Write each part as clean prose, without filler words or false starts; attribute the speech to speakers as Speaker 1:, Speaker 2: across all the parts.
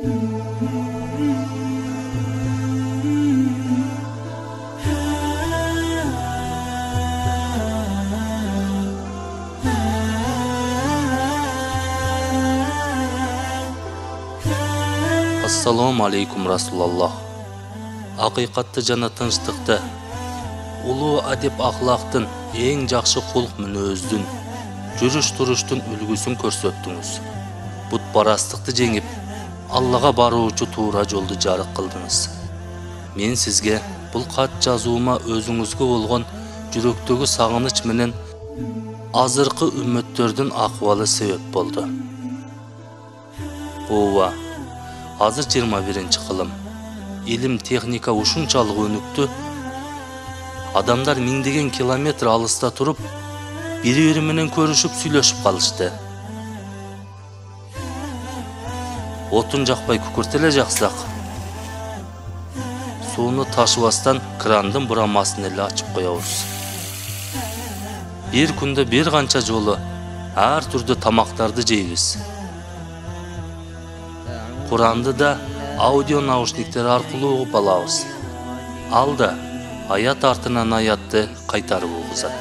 Speaker 1: Assalamu alaikum Rasulullah. Haqiqatты жана тынчтыкты, улуу адеп ахлактын, эң жакшы кулк мүнөздүн, жүрүш-туруштун үлгүсүн көрсөттүңүз. Бутпарастыкты жеңип, Аллага баруучу туура жолду жарык кылдыңыз. Мен сизге бул кат жазуума өзүңүзгө болгон жүрөктөгү сагыныч менен азыркы үммөттөрдүн акыбалы себеп болду. Ооба, азыр 21-кылым. Илим, техника ушунчалык өнүктү. Адамдар миңдеген километр алыста туруп, бири-бири менен көрүшүп, сүйлөшүп калышты. Отун жакпай күкүрт эле жаксак, сууну ташыбастан крандын бурамасын эле ачып коебуз. Бир күндө бир канча жолу ар түрдүү тамактарды жейбиз. Куранды да аудио наушниктер аркылуу угуп алабыз. Ал да аят артынан аятты кайтарып угузат.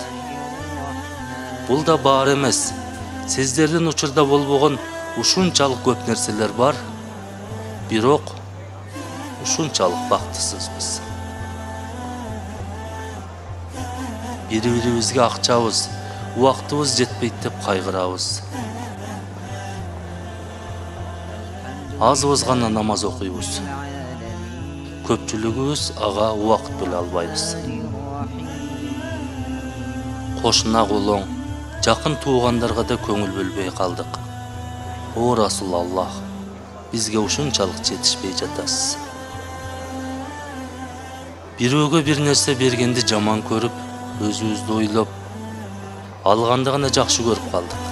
Speaker 1: Бул да баар эмес. Сиздердин учурда болбогон ушунчалык көп нерселер бар, бирок ушунчалык бактысызбыз. Бири-бирибизге акчабыз, убактыбыз жетпейт деп кайгырабыз. Азыбыз гана намаз окуйбуз. Көпчүлүгүбүз ага убакыт бөлө албайбыз. Кошуна колоң, жакын туугандарга да көңүл бөлбөй калдык. О Расулаллах, бизге ушунчалык жетишпей жатасыз. Бирөөгө бир нерсе бергенди жаман көрүп, өзүбүздү ойлоп, алганды гана жакшы көрүп калдык.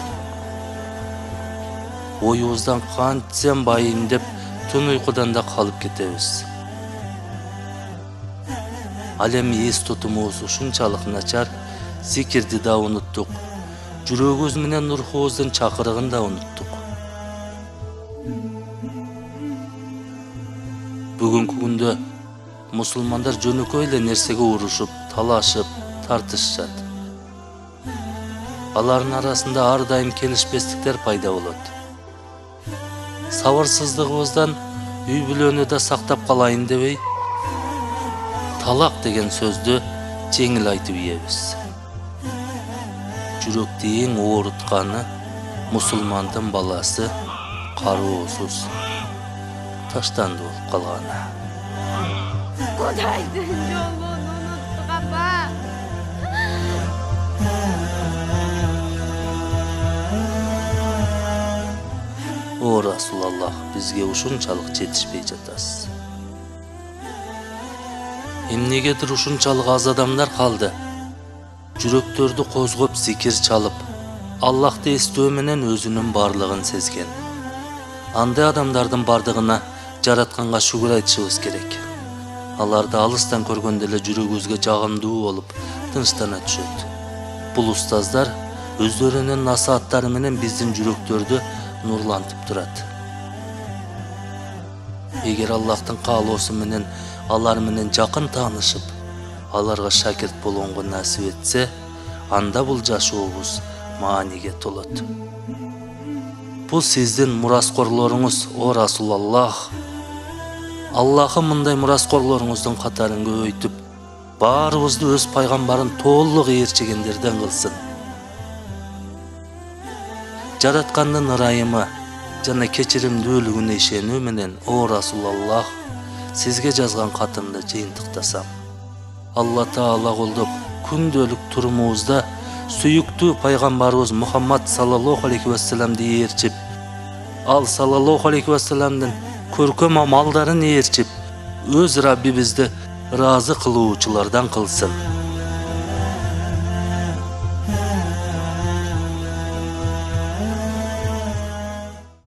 Speaker 1: Оюбуздан кантсем байым деп түн уйкудан да калып кетебиз. Ал эми эс тутумубуз ушунчалык начар, зикирди да унуттук, жүрөгүбүз менен рухубуздун чакырыгын да унуттук. Бүгүнкү күндө мусулмандар жөнөкөй эле нерсеге урушуп, талашып, тартышышат. Алардын арасында ар дайым келишпестиктер пайда болот. Сабырсыздыгыбыздан үй бүлөнү да сактап калайын дебей, талак деген сөздү жеңил айтып ийебиз. Жүрөктү эң оорутканы мусулмандын баласы кароосуз таштанды болуп калганы.
Speaker 2: Кудайдын жолун унуттук апа.
Speaker 1: О Расулаллах, бизге ушунчалык жетишпей жатасыз. Эмнегедир ушунчалык аз адамдар калды. Жүрөктөрдү козгоп зикир чалып, Аллахты эстөө менен өзүнүн барлыгын сезген. Андай адамдардын бардыгына жаратканга шүгүр айтышыбыз керек. Аларды алыстан көргөндө эле жүрөгүбүзгө жагымдуу болуп, тынчтана түшөт. Бул устаздар өздөрүнүн насааттары менен биздин жүрөктөрдү нурлантып турат. Эгер Аллахтын каалоосу менен алар менен жакын таанышып, аларга шакирт болгонго насип этсе, анда бул жашообуз мааниге толот. Бул сиздин мураскорлоруңуз, о Расулаллах. Аллахым мындай мураскорлоруңуздун катарын көбөйтүп, баарыбызды өз пайгамбарын толук ээрчегендерден кылсын. Жараткандын ырайымы жана кечиримдүүлүгүнө ишенүү менен, о Расулаллах, сизге жазган катымды жыйынтыктасам. Алла Таала колдоп, күндөлүк турумубузда сүйүктүү пайгамбарыбыз Мухаммад саллаллаху алейхи вассаламды ээрчип, ал саллаллаху алейхи вассаламдын көркөм амалдарын ээрчип, өз Раббибизди ыраазы кылуучулардан кылсын.